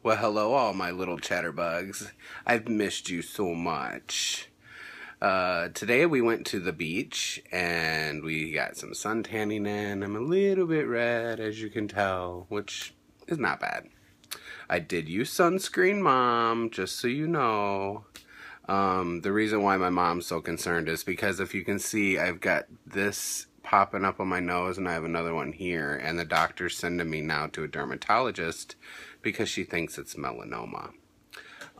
Well, hello, all my little chatterbugs. I've missed you so much. Today we went to the beach and we got some sun tanning in. I'm a little bit red, as you can tell, which is not bad. I did use sunscreen, Mom, just so you know. The reason why my mom's so concerned is because if you can see, I've got this popping up on my nose and I have another one here, and the doctor's sending me now to a dermatologist because she thinks it's melanoma.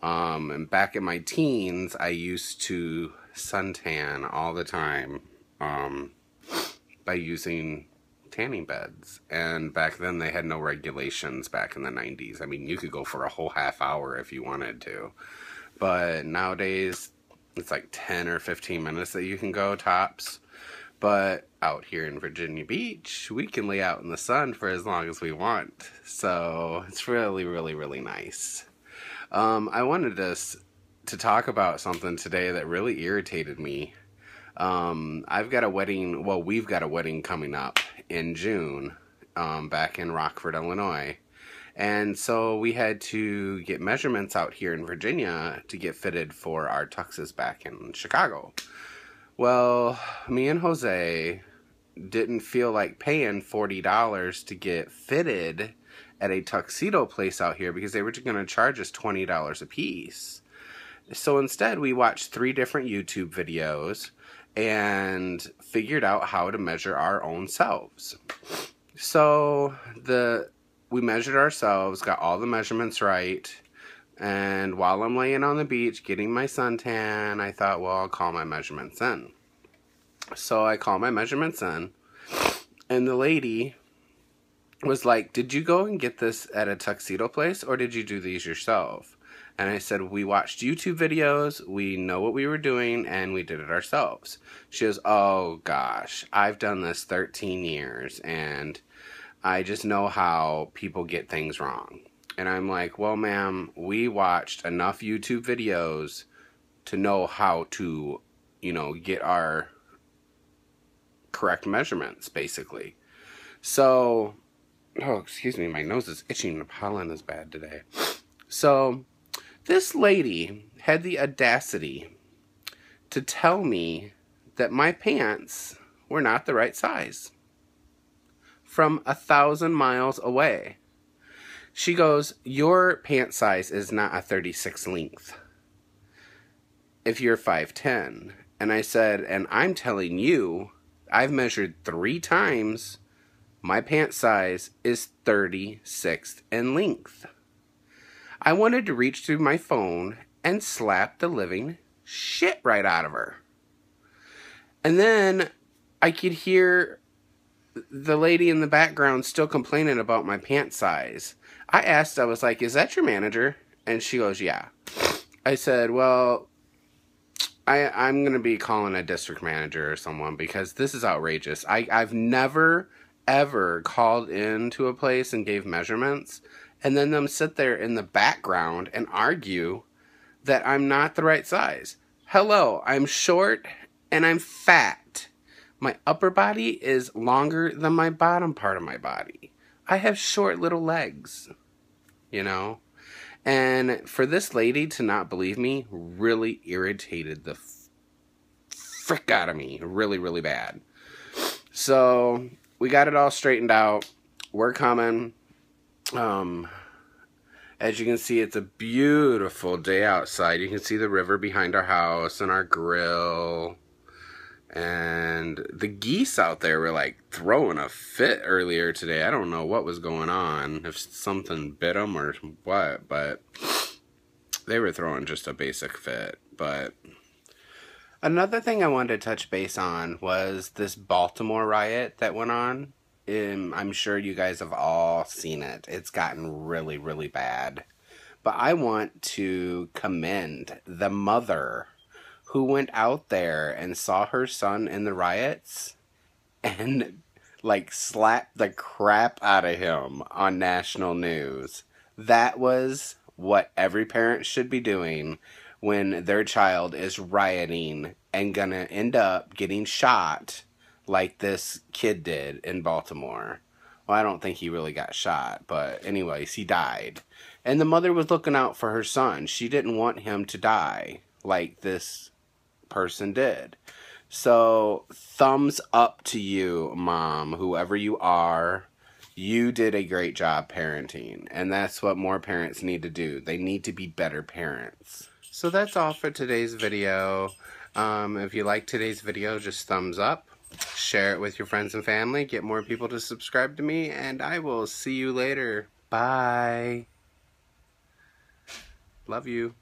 And back in my teens, I used to suntan all the time by using tanning beds. And back then they had no regulations back in the 90s. I mean, you could go for a whole half hour if you wanted to. But nowadays, it's like 10 or 15 minutes that you can go tops. But out here in Virginia Beach, we can lay out in the sun for as long as we want. So it's really, really, really nice. I wanted to talk about something today that really irritated me. I've got a wedding, well, we've got a wedding coming up in June, back in Rockford, Illinois. And so we had to get measurements out here in Virginia to get fitted for our tuxes back in Chicago. Well, me and Jose didn't feel like paying $40 to get fitted at a tuxedo place out here because they were going to charge us $20 a piece. So instead, we watched 3 different YouTube videos and figured out how to measure our own selves. So we measured ourselves, got all the measurements right, and while I'm laying on the beach getting my suntan, I thought, well, I'll call my measurements in. So I call my measurements in, and the lady was like, did you go and get this at a tuxedo place, or did you do these yourself? And I said, we watched YouTube videos, we know what we were doing, and we did it ourselves. She goes, oh gosh, I've done this 13 years, and I just know how people get things wrong. And I'm like, well, ma'am, we watched enough YouTube videos to know how to, get our correct measurements, basically. So, oh, excuse me, my nose is itching. The pollen is bad today. So, this lady had the audacity to tell me that my pants were not the right size from 1,000 miles away. She goes, your pant size is not a 36 length if you're 5'10". And I said, and I'm telling you, I've measured 3 times. My pant size is 36 in length. I wanted to reach through my phone and slap the living shit right out of her. And then I could hear the lady in the background still complaining about my pant size. I was like, is that your manager? And she goes, yeah. I said, well, I'm going to be calling a district manager or someone because this is outrageous. I've never, ever called into a place and gave measurements and then them sit there in the background and argue that I'm not the right size. Hello, I'm short and I'm fat. My upper body is longer than my bottom part of my body. I have short little legs, And for this lady to not believe me really irritated the frick out of me. Really, really bad. So, we got it all straightened out. We're coming. As you can see, it's a beautiful day outside. You can see the river behind our house and our grill. And the geese out there were like throwing a fit earlier today. I don't know what was going on, if something bit them or what, but they were throwing just a basic fit. But another thing I wanted to touch base on was this Baltimore riot that went on. I'm sure you guys have all seen it. It's gotten really, really bad. But I want to commend the mother who went out there and saw her son in the riots and, slapped the crap out of him on national news. That was what every parent should be doing when their child is rioting and gonna end up getting shot like this kid did in Baltimore. Well, I don't think he really got shot, but anyways, he died. And the mother was looking out for her son. She didn't want him to die like this person did. So, thumbs up to you, Mom, whoever you are. You did a great job parenting. And that's what more parents need to do. They need to be better parents. So that's all for today's video. If you like today's video, just thumbs up. Share it with your friends and family. Get more people to subscribe to me. And I will see you later. Bye. Love you.